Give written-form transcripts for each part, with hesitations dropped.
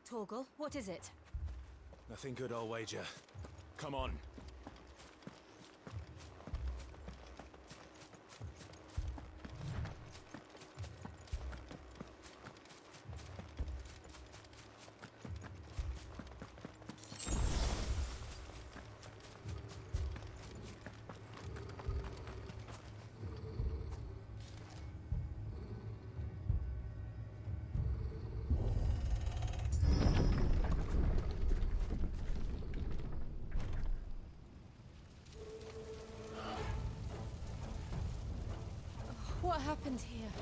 Torgal, what is it? Nothing good, I'll wager. Come on. What happened here?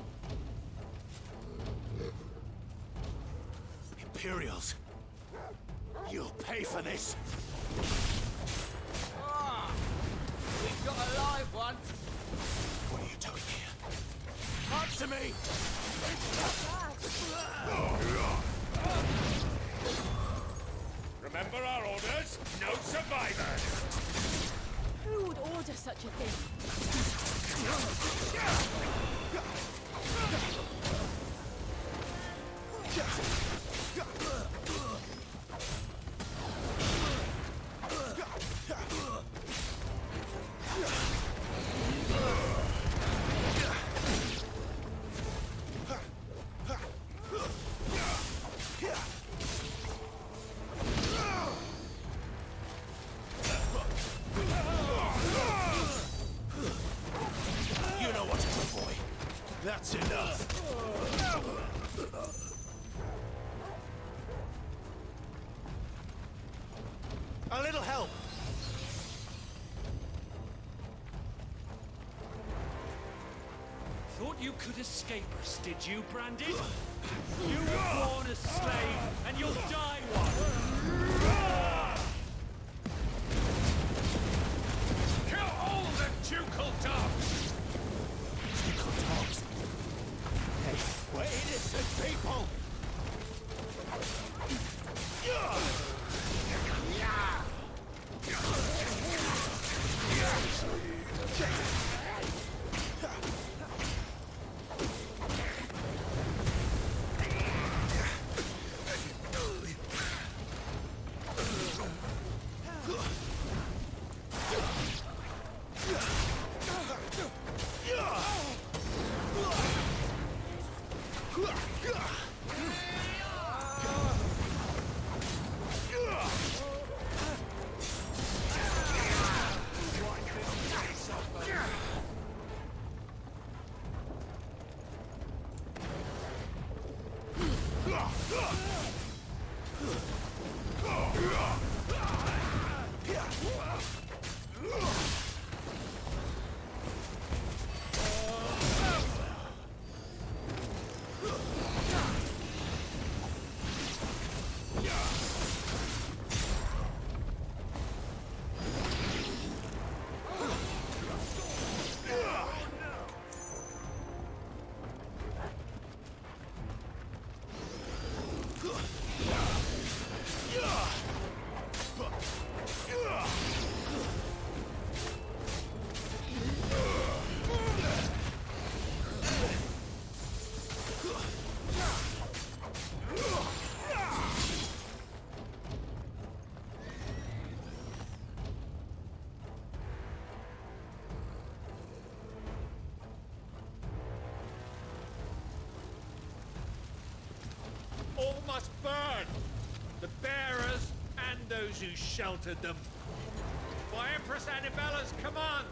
Imperials! You'll pay for this! Ah! We've got a live one! What are you doing here? Answer me! Remember our orders? No survivors! Who would order such a thing? You know what to do, boy. That's enough. A little help. Thought you could escape us, did you, Brandon? You were born a slave, and you'll die one! Kill all the ducal dogs! Ducal dogs. Hey, we're innocent people! All must burn! The bearers and those who sheltered them. By Empress Annibella's command!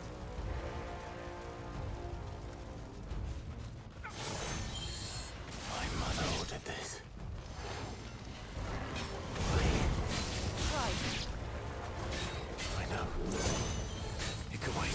My mother ordered this. Right. I know. You can wait.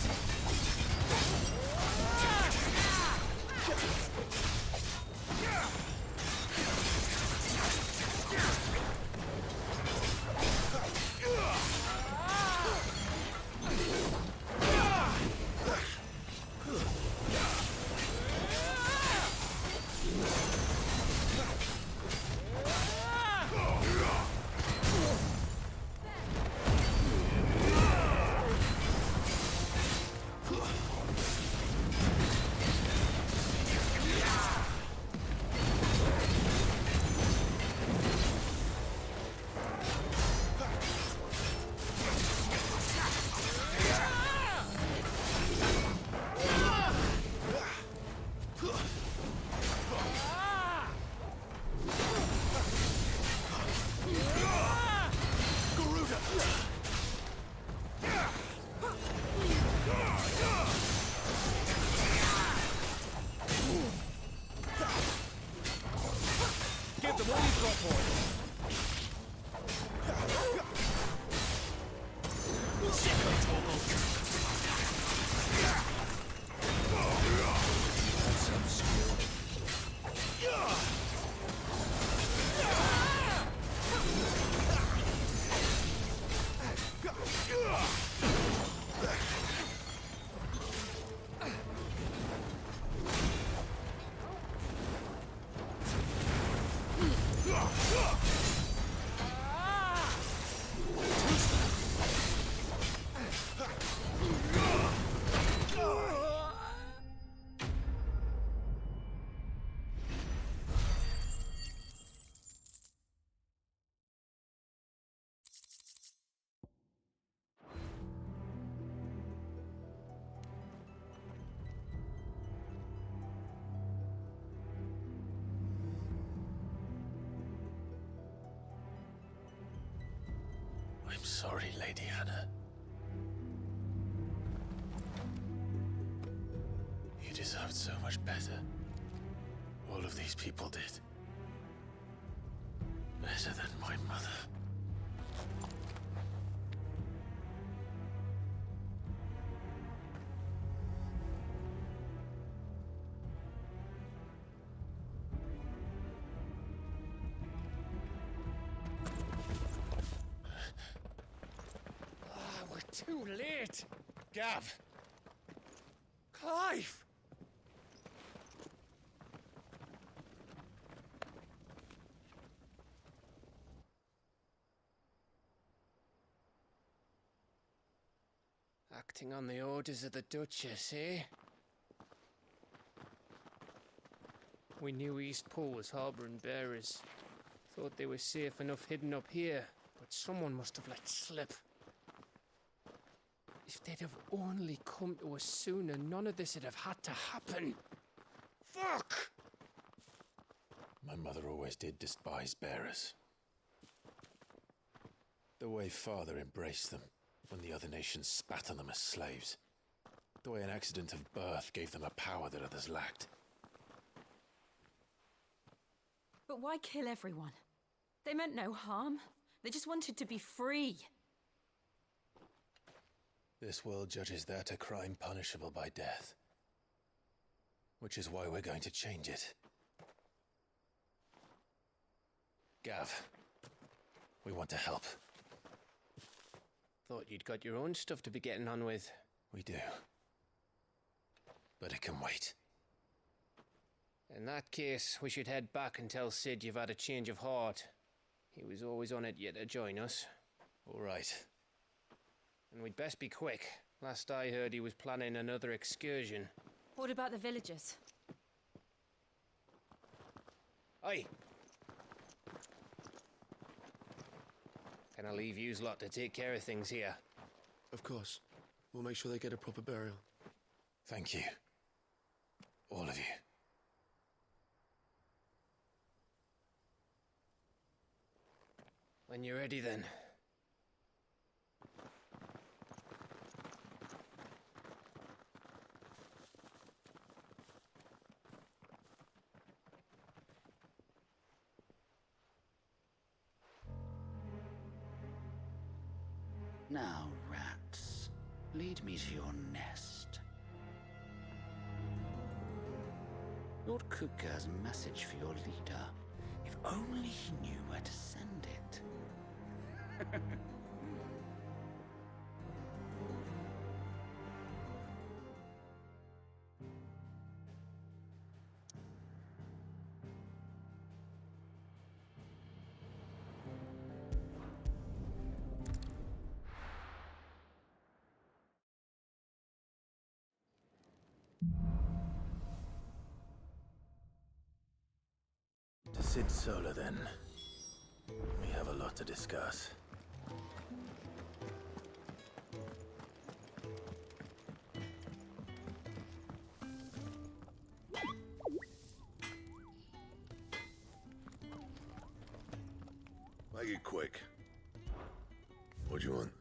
know you've got orders. That's some skill. I'm sorry, Lady Hannah. You deserved so much better. All of these people did. Better than my mother. We're too late. Gav. Clive. Acting on the orders of the Duchess, eh? We knew East Pool was harbouring bearers. Thought they were safe enough hidden up here, but someone must have let slip. If they'd have only come to us sooner, none of this would have had to happen. Fuck! My mother always did despise bearers. The way Father embraced them when the other nations spat on them as slaves. The way an accident of birth gave them a power that others lacked. But why kill everyone? They meant no harm. They just wanted to be free. This world judges that a crime punishable by death. Which is why we're going to change it. Gav, we want to help. Thought you'd got your own stuff to be getting on with. We do. But it can wait. In that case, we should head back and tell Sid you've had a change of heart. He was always on it yet to join us. All right. And we'd best be quick. Last I heard, he was planning another excursion. What about the villagers? Aye. Can I leave yous lot to take care of things here? Of course. We'll make sure they get a proper burial. Thank you. All of you. When you're ready, then. Now, rats, lead me to your nest. Lord Kupka has a message for your leader. If only he knew where to send it. To Sid Solar, then. We have a lot to discuss. Make it quick. What do you want?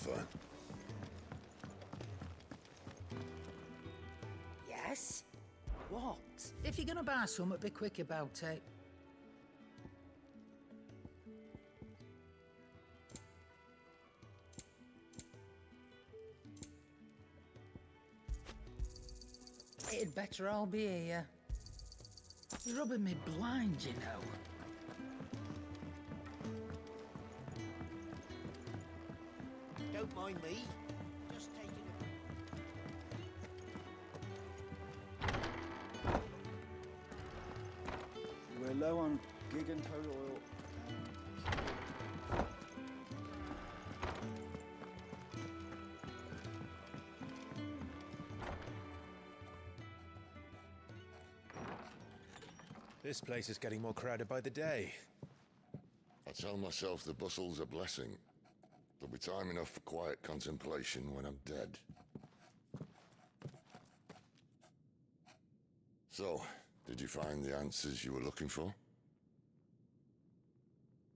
Fine. Yes? What? If you're gonna buy something, be quick about it. It'd better all be here. You're rubbing me blind, you know. Don't mind me. Just taking a... We're low on gig and total oil. This place is getting more crowded by the day. I tell myself the bustle's a blessing. There'll be time enough for quiet contemplation when I'm dead. So, did you find the answers you were looking for?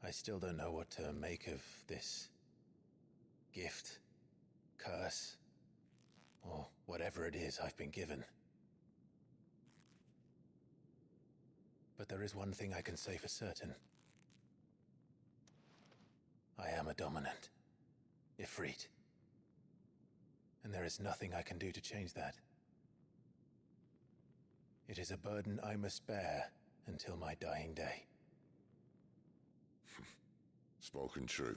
I still don't know what to make of this gift, curse, or whatever it is I've been given. But there is one thing I can say for certain. I am a dominant, Ifrit. And there is nothing I can do to change that. It is a burden I must bear until my dying day. Spoken true.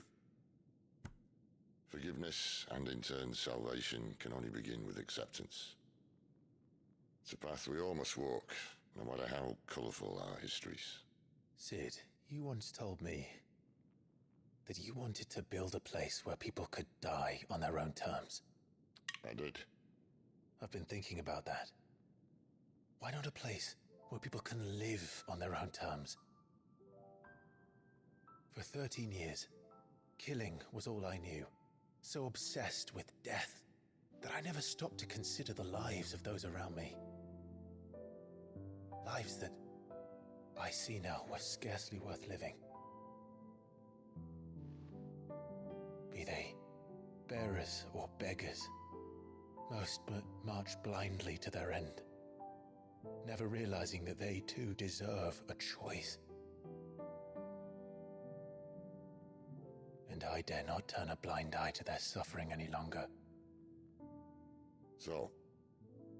Forgiveness and in turn salvation can only begin with acceptance. It's a path we all must walk, no matter how colourful our histories. Sid, you once told me that you wanted to build a place where people could die on their own terms. I did. I've been thinking about that. Why not a place where people can live on their own terms? For 13 years, killing was all I knew. So obsessed with death that I never stopped to consider the lives of those around me. Lives that I see now were scarcely worth living. Be they bearers or beggars, most march blindly to their end, never realizing that they too deserve a choice. And I dare not turn a blind eye to their suffering any longer. So,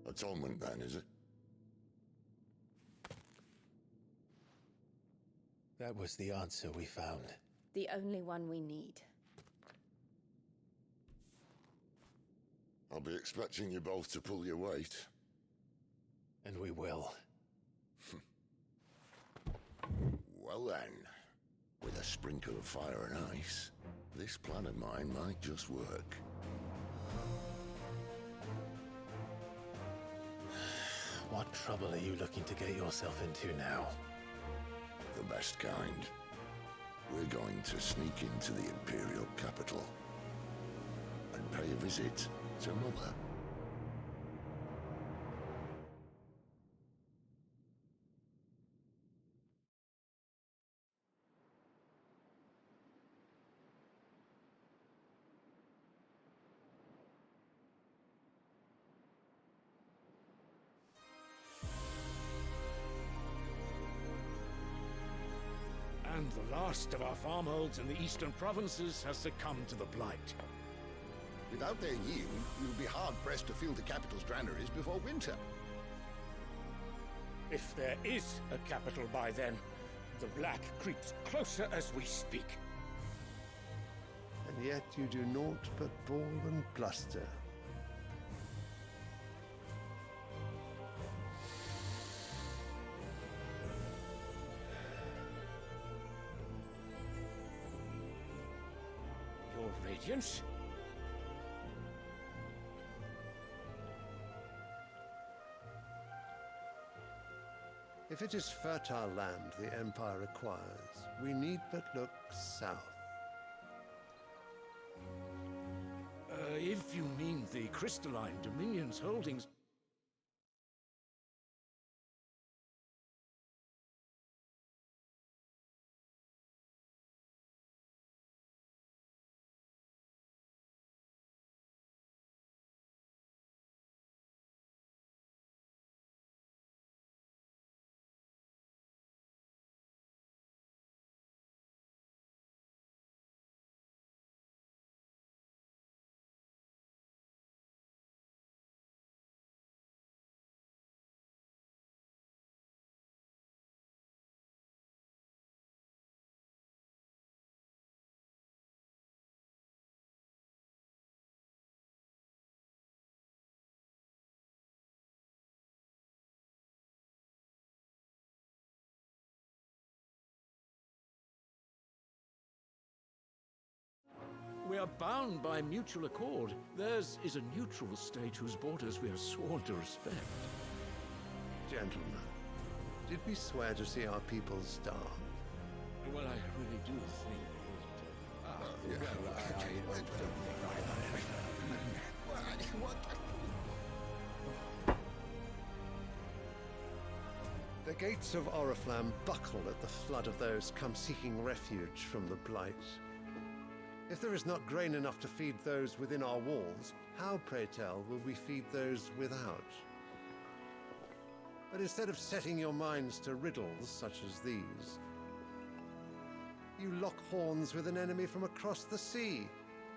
atonement then, is it? That was the answer we found. The only one we need. I'll be expecting you both to pull your weight. And we will. Well then, with a sprinkle of fire and ice, this plan of mine might just work. What trouble are you looking to get yourself into now? The best kind. We're going to sneak into the Imperial capital and pay a visit to Mother. And the last of our farmholds in the eastern provinces has succumbed to the blight. Without their yield, you'll be hard-pressed to fill the capital's granaries before winter. If there is a capital by then, the black creeps closer as we speak. And yet you do naught but bawl and bluster. Your Radiance? If it is fertile land the Empire requires, we need but look south. If you mean the crystalline Dominion's holdings... We are bound by mutual accord. Theirs is a neutral state whose borders we are sworn to respect. Gentlemen, did we swear to see our people starve? Well, I really do think The gates of Oriflamme buckle at the flood of those come seeking refuge from the Blight. If there is not grain enough to feed those within our walls, how, pray tell, will we feed those without? But instead of setting your minds to riddles such as these, you lock horns with an enemy from across the sea,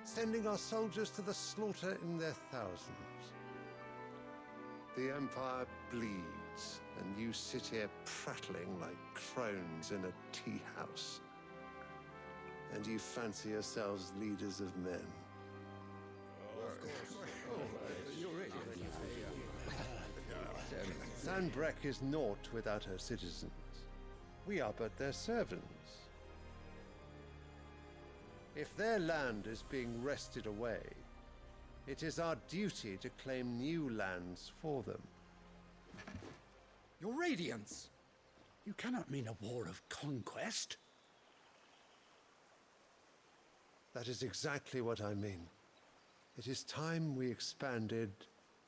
sending our soldiers to the slaughter in their thousands. The Empire bleeds, and you sit here prattling like crones in a tea house. And you fancy yourselves leaders of men. Sanbreque is naught without her citizens. We are but their servants. If their land is being wrested away, it is our duty to claim new lands for them. Your Radiance! You cannot mean a war of conquest. That is exactly what I mean. It is time we expanded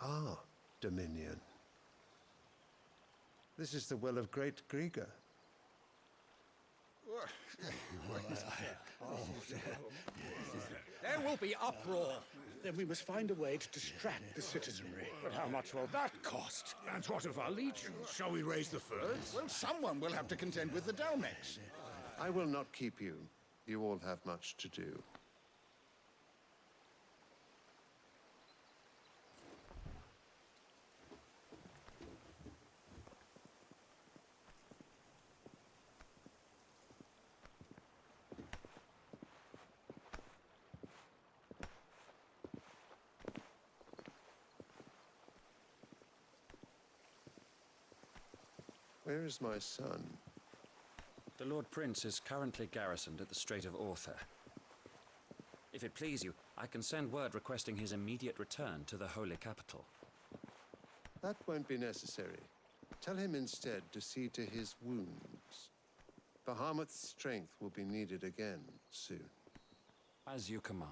our dominion. This is the will of great Grieger. There will be uproar. Then we must find a way to distract the citizenry. But how much will that cost? And what of our legions? Shall we raise the furs? Well, someone will have to contend with the Dalmex. I will not keep you. You all have much to do. Where is my son? The Lord Prince is currently garrisoned at the Strait of Author. If it please you, I can send word requesting his immediate return to the Holy Capital. That won't be necessary. Tell him instead to see to his wounds. Bahamut's strength will be needed again soon. As you command.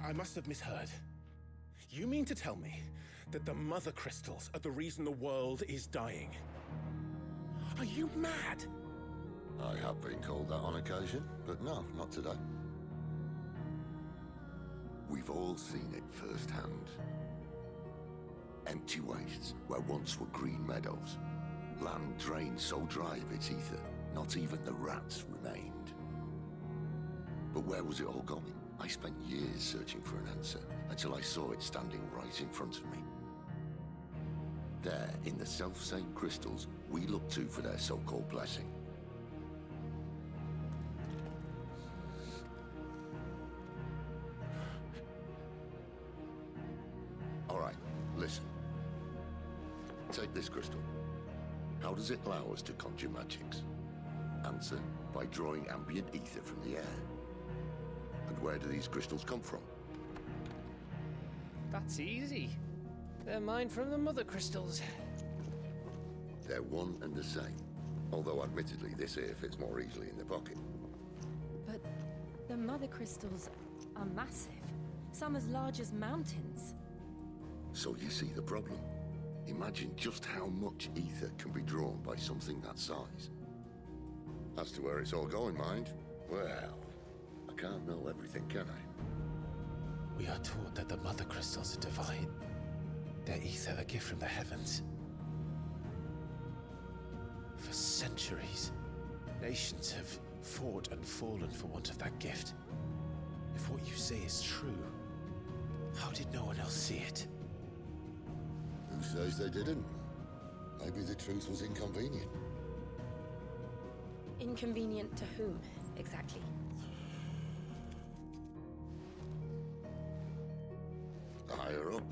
I must have misheard. You mean to tell me that the mother crystals are the reason the world is dying? Are you mad? I have been called that on occasion, but no, not today. We've all seen it firsthand. Empty wastes where once were green meadows. Land drained so dry of its ether, not even the rats remained. But where was it all going? I spent years searching for an answer, until I saw it standing right in front of me. There, in the self-same crystals, we look to for their so-called blessing. All right, listen. Take this crystal. How does it allow us to conjure magics? Answer, by drawing ambient ether from the air. And where do these crystals come from? That's easy. They're mine from the mother crystals. They're one and the same. Although admittedly this here fits more easily in the pocket. But the mother crystals are massive. Some as large as mountains. So you see the problem. Imagine just how much ether can be drawn by something that size. As to where it's all going, mind, well, I can't know everything, can I? We are taught that the mother crystals are divine. Their ether a gift from the heavens. For centuries, nations have fought and fallen for want of that gift. If what you say is true, how did no one else see it? Who says they didn't? Maybe the truth was inconvenient. Inconvenient to whom, exactly? The higher ups.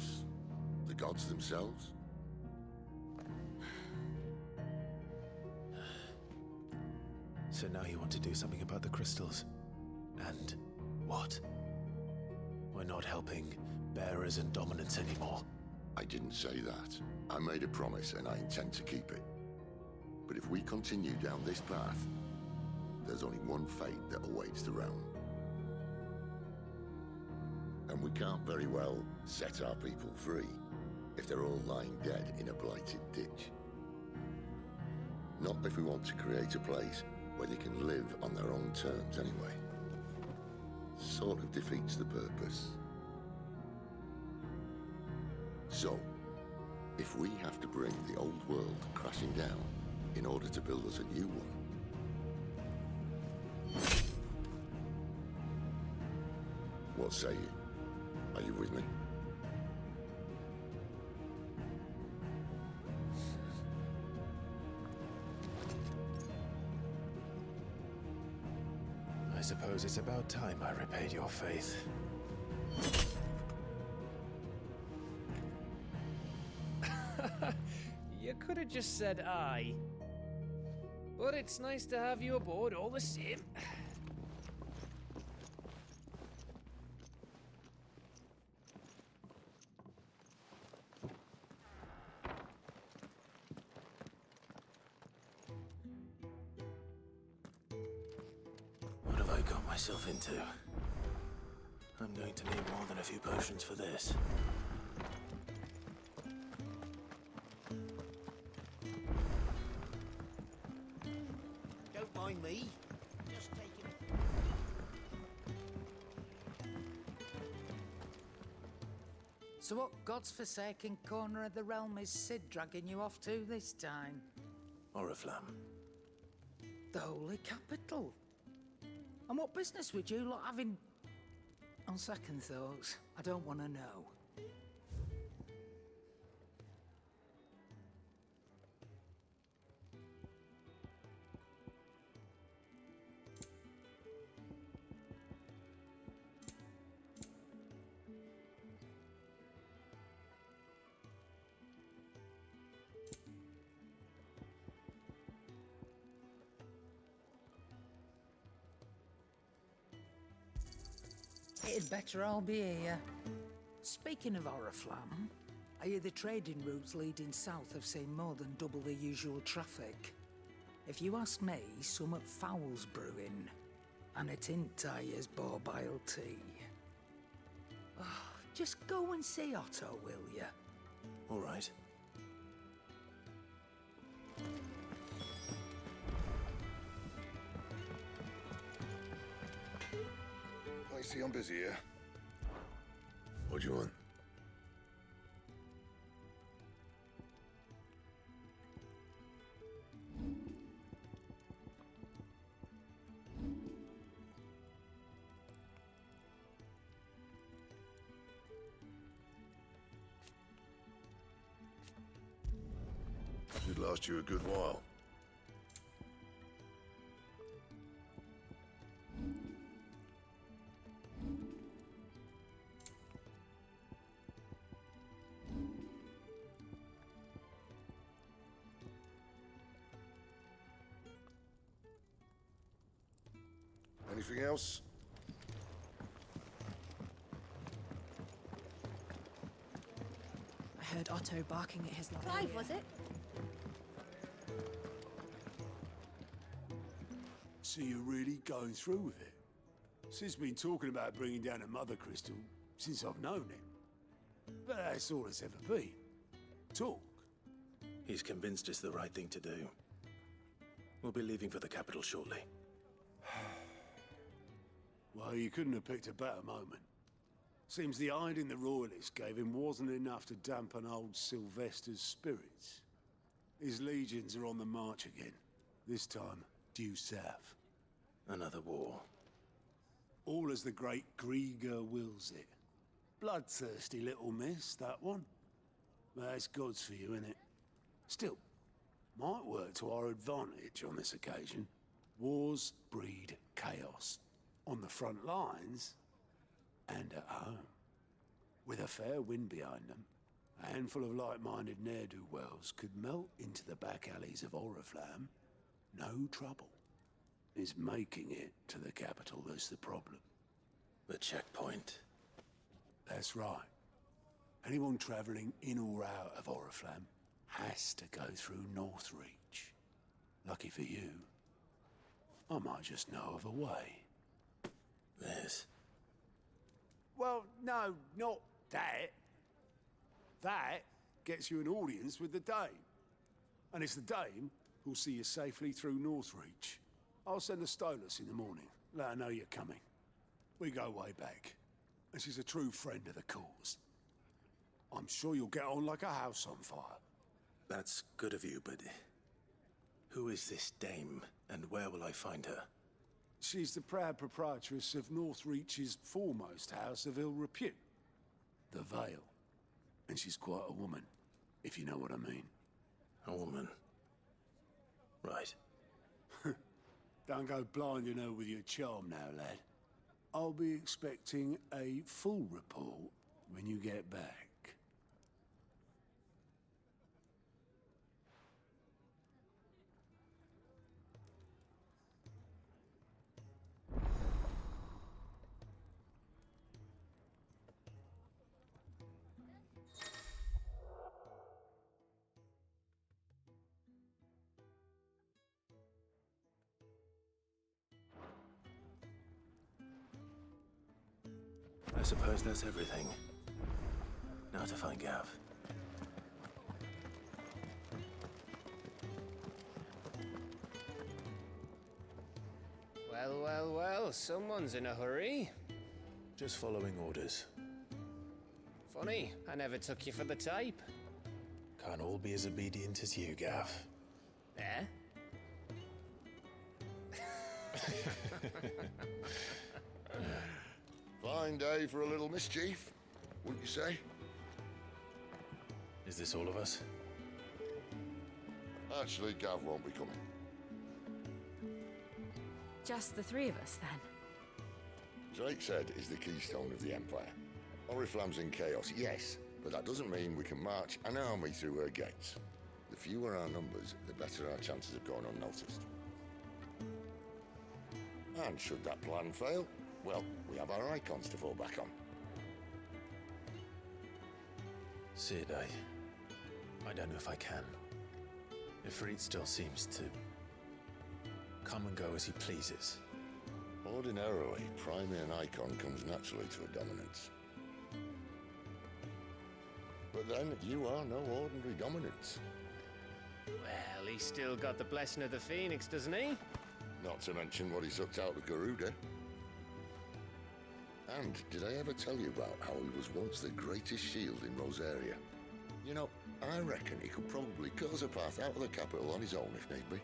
gods themselves? So now you want to do something about the crystals? And what? We're not helping bearers and dominants anymore. I didn't say that. I made a promise and I intend to keep it. But if we continue down this path, there's only one fate that awaits the realm. And we can't very well set our people free if they're all lying dead in a blighted ditch. Not if we want to create a place where they can live on their own terms anyway. Sort of defeats the purpose. So, if we have to bring the old world crashing down in order to build us a new one, what say you? Are you with me? I suppose it's about time I repaid your faith. You could have just said aye. But it's nice to have you aboard all the same. What have I got myself into? I'm going to need more than a few potions for this. Don't mind me. Just taking it. So what God's forsaken corner of the realm is Sid dragging you off to this time? Oriflamme. The Holy Capital. And what business would you lot have in... On second thoughts, I don't want to know. It'd better all be here. Speaking of Oriflamme, I hear the trading routes leading south have seen more than double the usual traffic. If you ask me, summat foul's brewing, and it ain't Tyre's borbile tea. Oh, just go and see Otto, will ya? All right. I see I'm busy here. What do you want? Should last you a good while. Anything else? I heard Otto barking at his lot. Clive, was it? So you're really going through with it? Sid's been talking about bringing down a mother crystal since I've known him. But that's all it's ever been. Talk. He's convinced it's the right thing to do. We'll be leaving for the capital shortly. Well, you couldn't have picked a better moment. Seems the hiding the Royalists gave him wasn't enough to dampen old Sylvester's spirits. His legions are on the march again, this time due south. Another war. All as the great Grieger wills it. Bloodthirsty little miss, that one. But that's God's for you, innit? Still, might work to our advantage on this occasion. Wars breed chaos. On the front lines, and at home. With a fair wind behind them, A handful of like-minded ne'er-do-wells could melt into the back alleys of Oriflamme. No trouble. It's making it to the capital that's the problem. The checkpoint. That's right. Anyone travelling in or out of Oriflamme has to go through Northreach. Lucky for you, I might just know of a way. This? Well, no, not that. That gets you an audience with the Dame. And it's the Dame who'll see you safely through Northreach. I'll send a Stolas in the morning. Let her know you're coming. We go way back. And she's a true friend of the cause. I'm sure you'll get on like a house on fire. That's good of you, but who is this dame, and where will I find her? She's the proud proprietress of Northreach's foremost house of ill repute, the Vale. And she's quite a woman, if you know what I mean. A woman? Right. Don't go blinding her with your charm now, lad. I'll be expecting a full report when you get back. I suppose that's everything. Now to find Gav. Well, well, well, someone's in a hurry. Just following orders. Funny, I never took you for the type. Can't all be as obedient as you, Gav. Eh? Fine day for a little mischief, wouldn't you say? Is this all of us? Actually, Gav won't be coming. Just the three of us, then? Drakeshead is the keystone of the Empire. Oriflamme's in chaos, yes, but that doesn't mean we can march an army through her gates. The fewer our numbers, the better our chances of going unnoticed. And should that plan fail, well, we have our icons to fall back on. Sid, I don't know if I can. Ifrit still seems to come and go as he pleases. Ordinarily, priming an icon comes naturally to a dominance. But then, you are no ordinary dominance. Well, he's still got the blessing of the Phoenix, doesn't he? Not to mention what he sucked out of Garuda. And did I ever tell you about how he was once the greatest shield in Rosaria? You know, I reckon he could probably cut us a path out of the capital on his own if need be.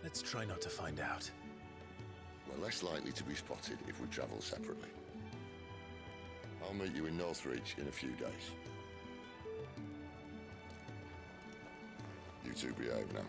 Let's try not to find out. We're less likely to be spotted if we travel separately. I'll meet you in Northreach in a few days. You two behave now.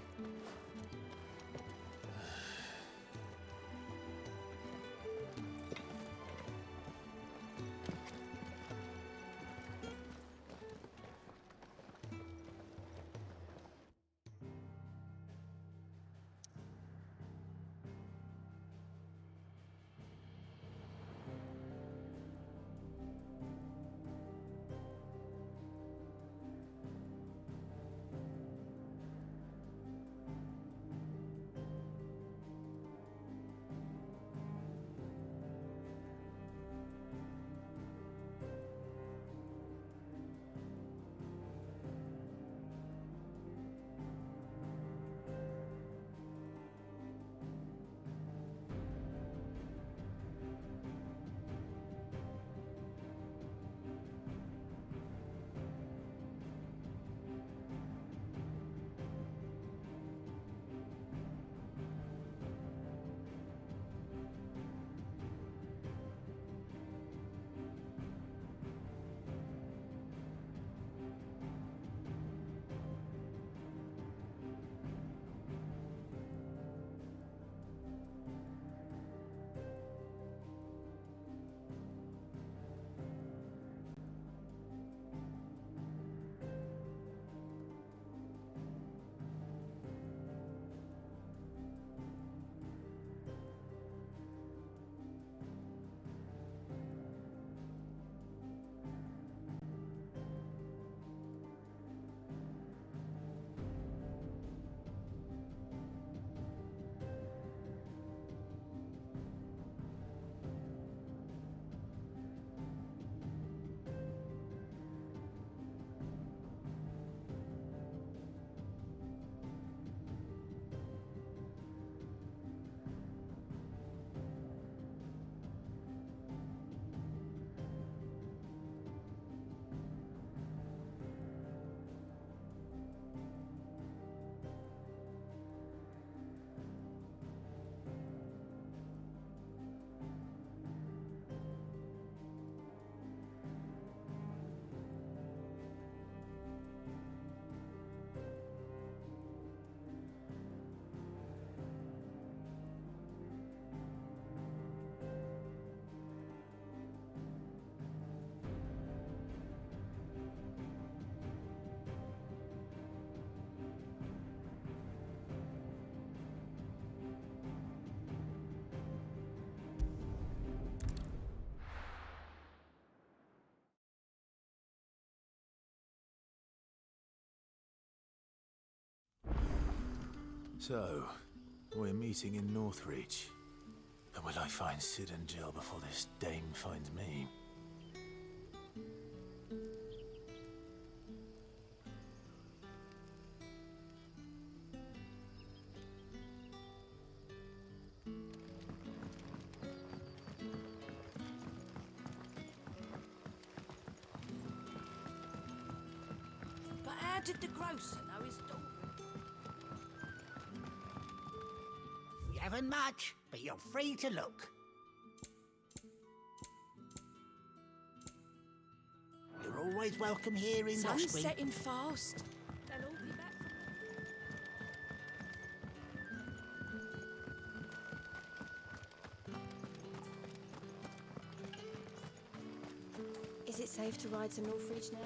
So, we're meeting in Northreach. But will I find Sid and Jill before this dame finds me? But how did the grocer know his daughter? We haven't much, but you're free to look. You're always welcome here in Sun's Nosbury. setting fast. They'll all be back. Is it safe to ride to Northreach now?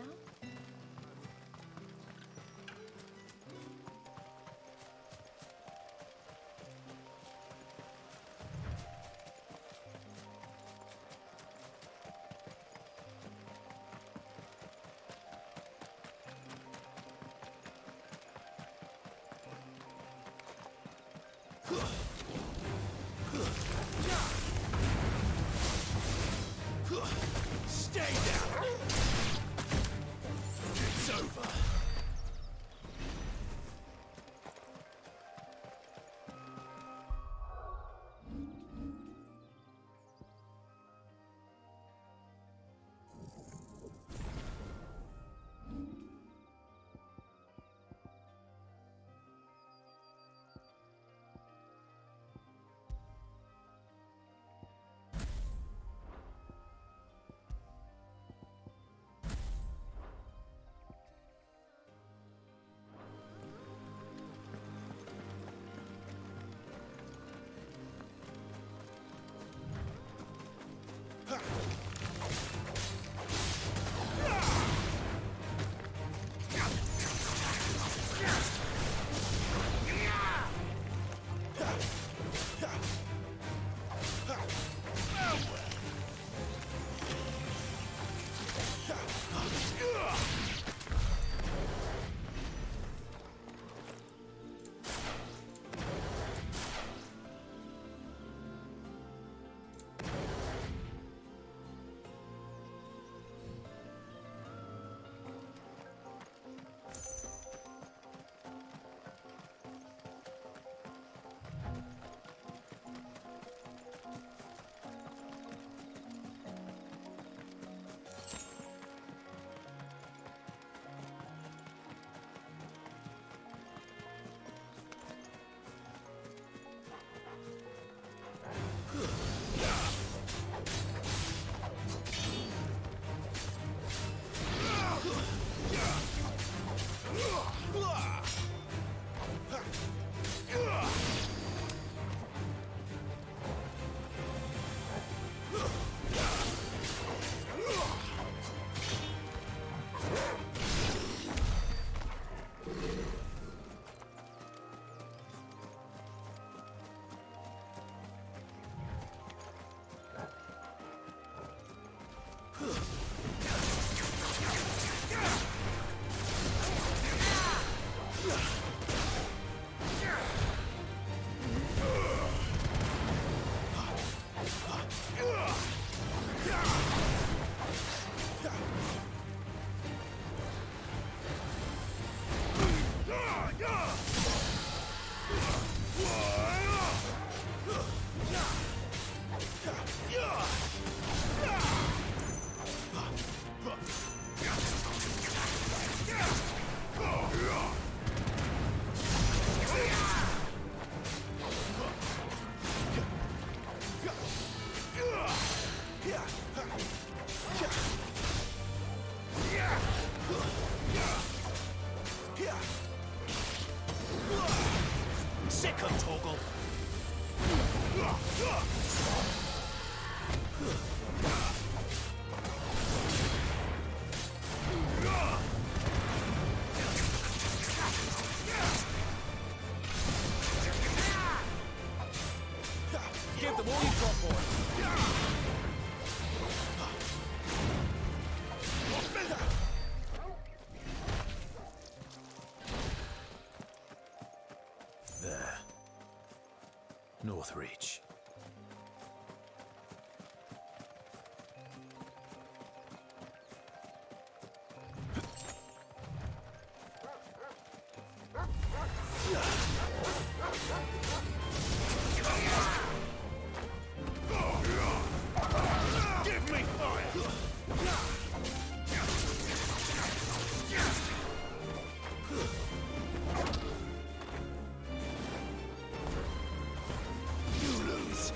Stay down! It's over. Second toggle. Give them all you've got, boy. There. Northreach. Give me fire! You lose.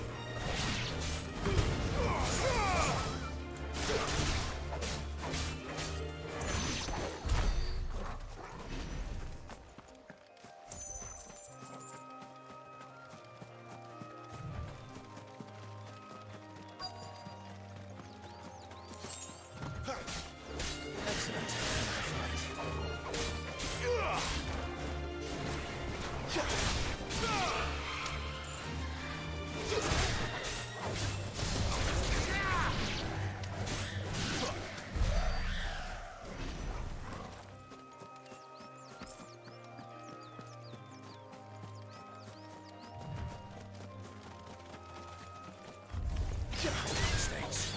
Mistakes.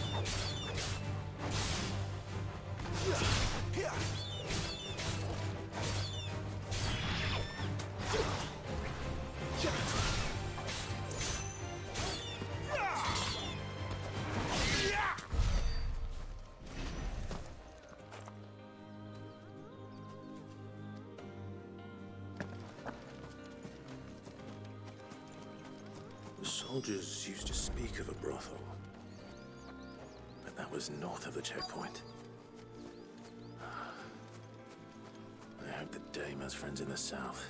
The soldiers used to speak of a brothel, but that was north of the checkpoint. I hope the dame has friends in the south.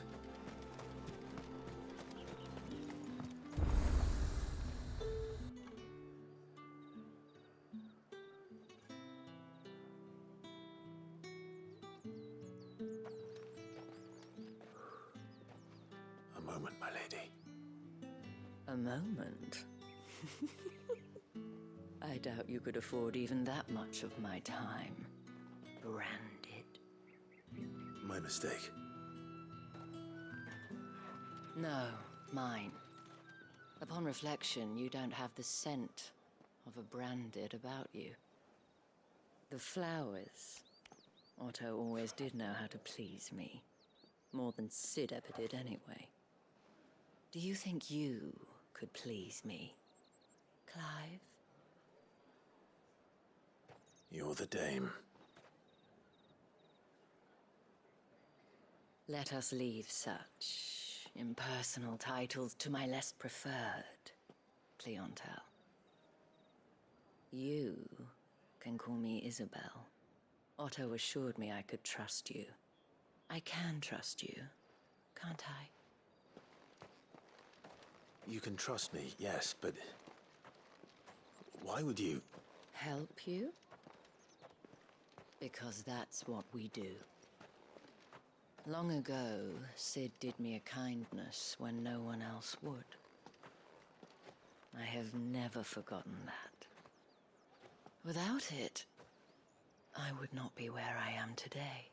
A moment, my lady. A moment? I doubt you could afford even that much of my time. Branded. My mistake. No, mine. Upon reflection, you don't have the scent of a branded about you. The flowers. Otto always did know how to please me. More than Sid ever did anyway. Do you think you could please me, Clive? You're the dame. Let us leave such impersonal titles to my less preferred clientele. You can call me Isabel. Otto assured me I could trust you. I can trust you, can't I? You can trust me, yes, but why would you? Help you? Because that's what we do. Long ago, Sid did me a kindness when no one else would. I have never forgotten that. Without it, I would not be where I am today.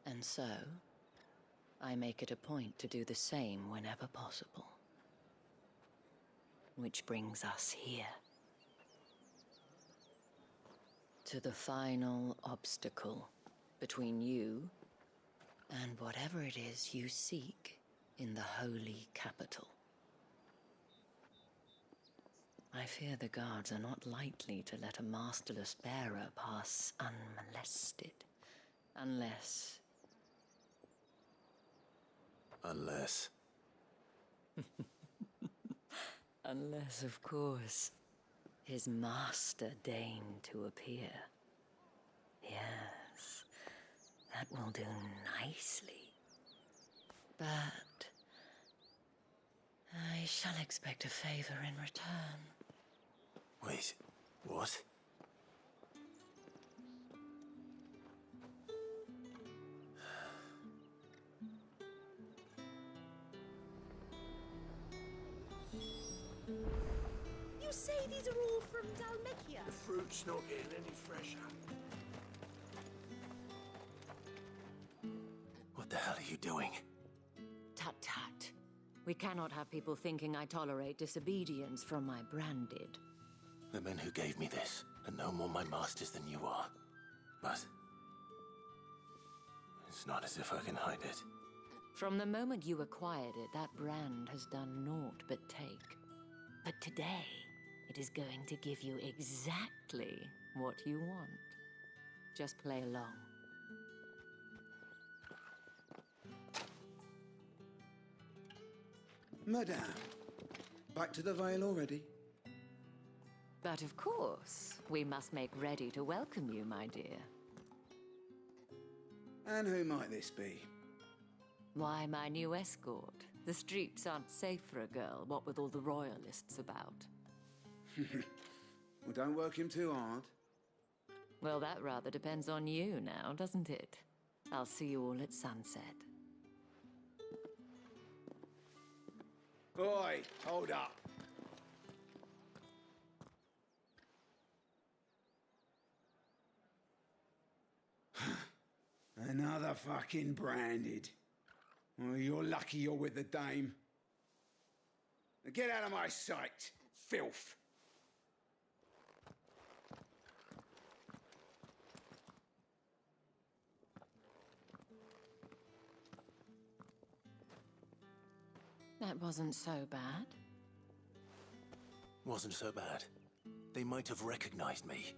And so, I make it a point to do the same whenever possible. Which brings us here. To the final obstacle between you and whatever it is you seek in the holy capital. I fear the guards are not likely to let a masterless bearer pass unmolested, unless... Unless... Unless, of course, his master deigned to appear. Yes, that will do nicely. But I shall expect a favor in return. Wait, what? You say these are all from Dalmekia? The fruit's not getting any fresher. What the hell are you doing? Tut-tut. We cannot have people thinking I tolerate disobedience from my branded. The men who gave me this are no more my masters than you are. But it's not as if I can hide it. From the moment you acquired it, that brand has done naught but take. But today, it is going to give you exactly what you want. Just play along. Madame, back to the Vale already? But of course, we must make ready to welcome you, my dear. And who might this be? Why, my new escort. The streets aren't safe for a girl, what with all the royalists about. Well, don't work him too hard. Well, that rather depends on you now, doesn't it? I'll see you all at sunset. Oi, hold up. Another fucking branded. Well, you're lucky you're with the dame. Now get out of my sight, filth. That wasn't so bad. Wasn't so bad. They might have recognized me.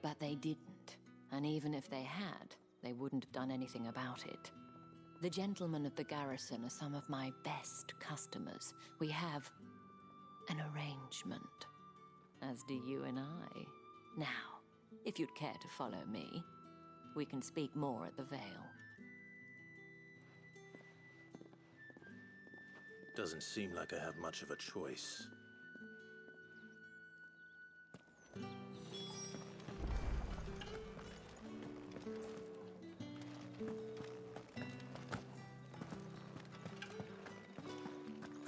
But they didn't. And even if they had, they wouldn't have done anything about it. The gentlemen of the garrison are some of my best customers. We have an arrangement, as do you and I. Now, if you'd care to follow me, we can speak more at the Vale. Doesn't seem like I have much of a choice.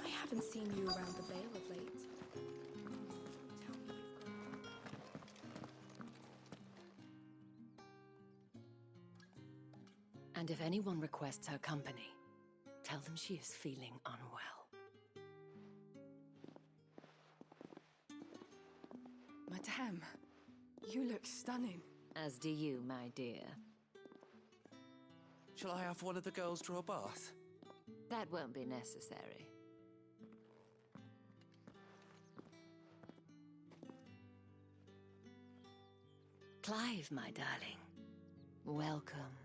I haven't seen you around the Vale of late. And if anyone requests her company, tell them she is feeling unwell. Madame, you look stunning. As do you, my dear. Shall I have one of the girls draw a bath? That won't be necessary. Clive, my darling. Welcome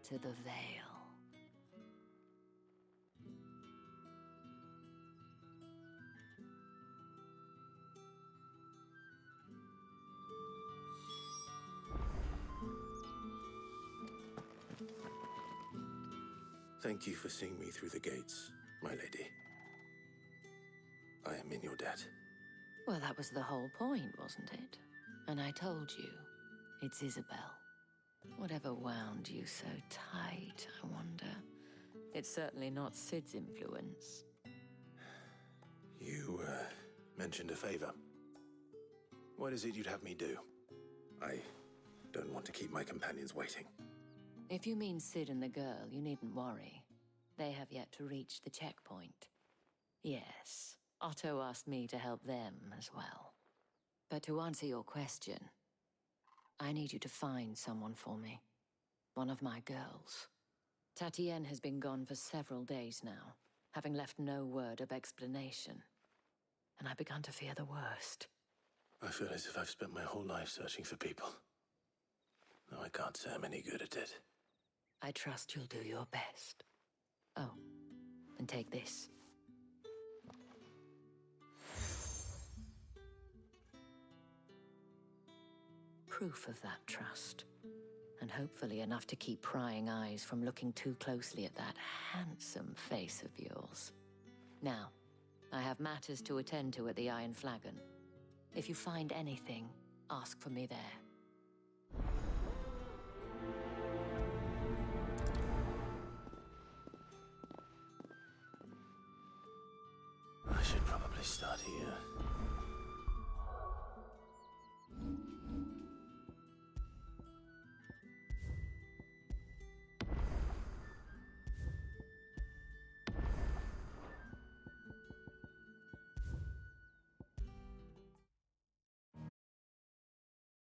to the Vale. Thank you for seeing me through the gates, my lady. I am in your debt. Well, that was the whole point, wasn't it? And I told you, it's Isabel. Whatever wound you so tight, I wonder. It's certainly not Sid's influence. You, mentioned a favor. What is it you'd have me do? I don't want to keep my companions waiting. If you mean Sid and the girl, you needn't worry. They have yet to reach the checkpoint. Yes, Otto asked me to help them as well. But to answer your question, I need you to find someone for me. One of my girls. Tatienne has been gone for several days now, having left no word of explanation. And I've begun to fear the worst. I feel as if I've spent my whole life searching for people. Though I can't say I'm any good at it. I trust you'll do your best. Oh, and take this. Proof of that trust. And hopefully enough to keep prying eyes from looking too closely at that handsome face of yours. Now, I have matters to attend to at the Iron Flagon. If you find anything, ask for me there.